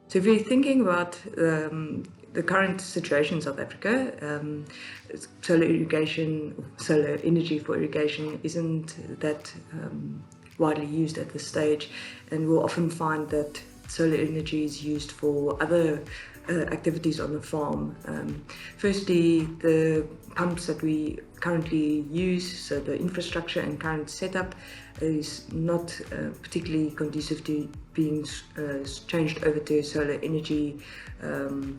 So if you're thinking about the current situation in South Africa, solar irrigation, solar energy for irrigation isn't that widely used at this stage, and we'll often find that solar energy is used for other activities on the farm. Firstly, the pumps that we currently use, so the infrastructure and current setup is not particularly conducive to being changed over to solar energy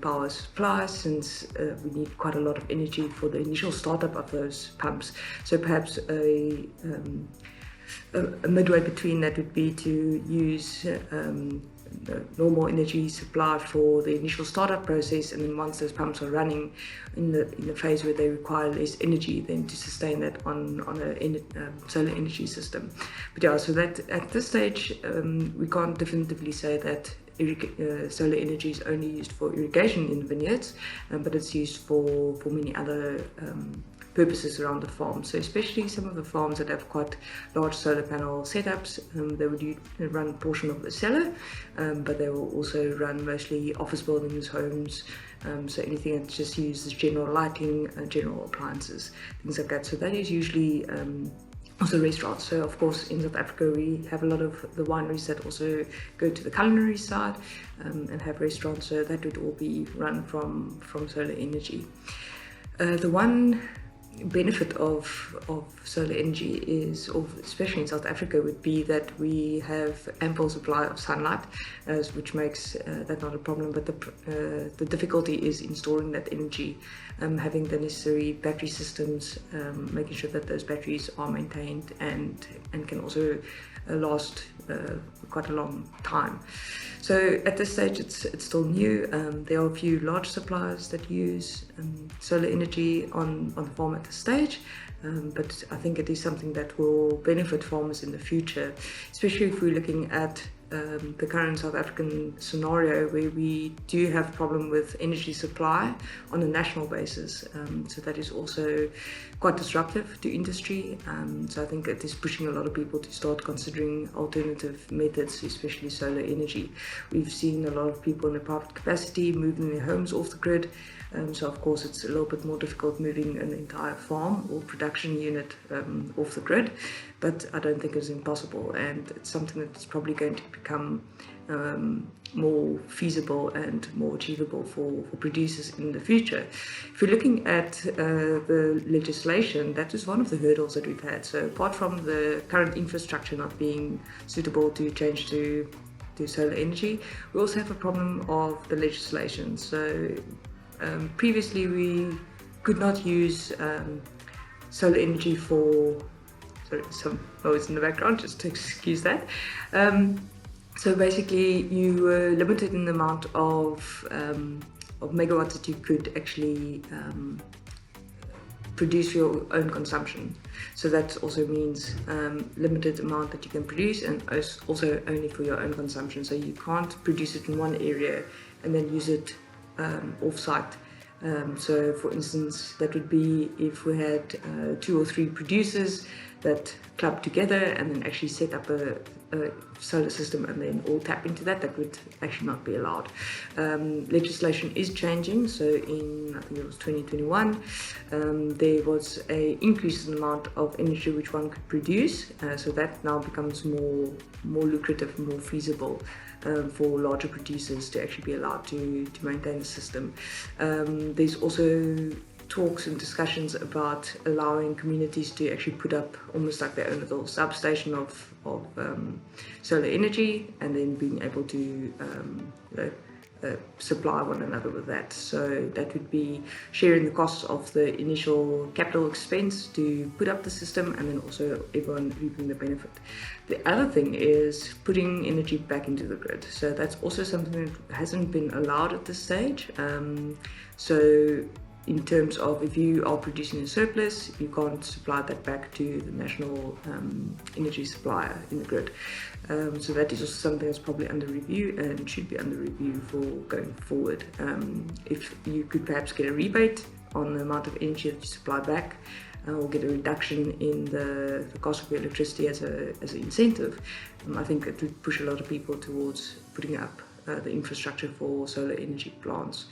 power supply, since we need quite a lot of energy for the initial startup of those pumps. So perhaps a midway between that would be to use the normal energy supply for the initial startup process, and then once those pumps are running in the phase where they require less energy, then to sustain that on a solar energy system. But yeah, so that at this stage we can't definitively say that solar energy is only used for irrigation in vineyards, but it's used for many other purposes around the farm. So especially some of the farms that have quite large solar panel setups, they would run a portion of the cellar, but they will also run mostly office buildings, homes, so anything that just uses general lighting, general appliances, things like that. So that is usually also restaurants. So of course in South Africa we have a lot of the wineries that also go to the culinary side and have restaurants, so that would all be run from solar energy. The one benefit of solar energy is, especially in South Africa, would be that we have ample supply of sunlight, which makes that not a problem. But the difficulty is in storing that energy, having the necessary battery systems, making sure that those batteries are maintained and can also last quite a long time. So at this stage it's still new. There are a few large suppliers that use solar energy on the farm at this stage, but I think it is something that will benefit farmers in the future, especially if we're looking at the current South African scenario where we do have a problem with energy supply on a national basis. So that is also quite disruptive to industry. So I think it is pushing a lot of people to start considering alternative methods, especially solar energy. We've seen a lot of people in the private capacity moving their homes off the grid. So of course it's a little bit more difficult moving an entire farm or production unit off the grid, but I don't think it's impossible, and it's something that's probably going to become more feasible and more achievable for producers in the future. If you're looking at the legislation, that is one of the hurdles that we've had. So apart from the current infrastructure not being suitable to change to solar energy, we also have a problem of the legislation. So previously we could not use solar energy for, sorry, some noise in the background, just to excuse that. So basically you were limited in the amount of megawatts that you could actually produce your own consumption. So that also means limited amount that you can produce, and also only for your own consumption. So you can't produce it in one area and then use it off-site. So for instance, that would be if we had 2 or 3 producers that club together and then actually set up a solar system and then all tap into that, that would actually not be allowed. Legislation is changing, so in, I think it was 2021, there was an increase in the amount of energy which one could produce, so that now becomes more lucrative, more feasible for larger producers to actually be allowed to maintain the system. There's also talks and discussions about allowing communities to actually put up almost like their own little substation of solar energy, and then being able to supply one another with that. So that would be sharing the costs of the initial capital expense to put up the system, and then also everyone reaping the benefit. The other thing is putting energy back into the grid. So that's also something that hasn't been allowed at this stage. So in terms of if you are producing a surplus, you can't supply that back to the national energy supplier in the grid. So that is also something that's probably under review and should be under review for going forward. If you could perhaps get a rebate on the amount of energy that you supply back, or get a reduction in the cost of your electricity as an incentive, I think it would push a lot of people towards putting up the infrastructure for solar energy plants.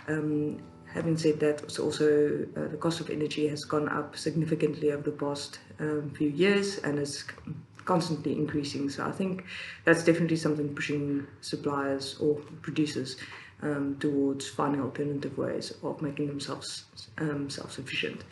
Having said that, it's also the cost of energy has gone up significantly over the past few years and is constantly increasing. So I think that's definitely something pushing suppliers or producers towards finding alternative ways of making themselves self-sufficient.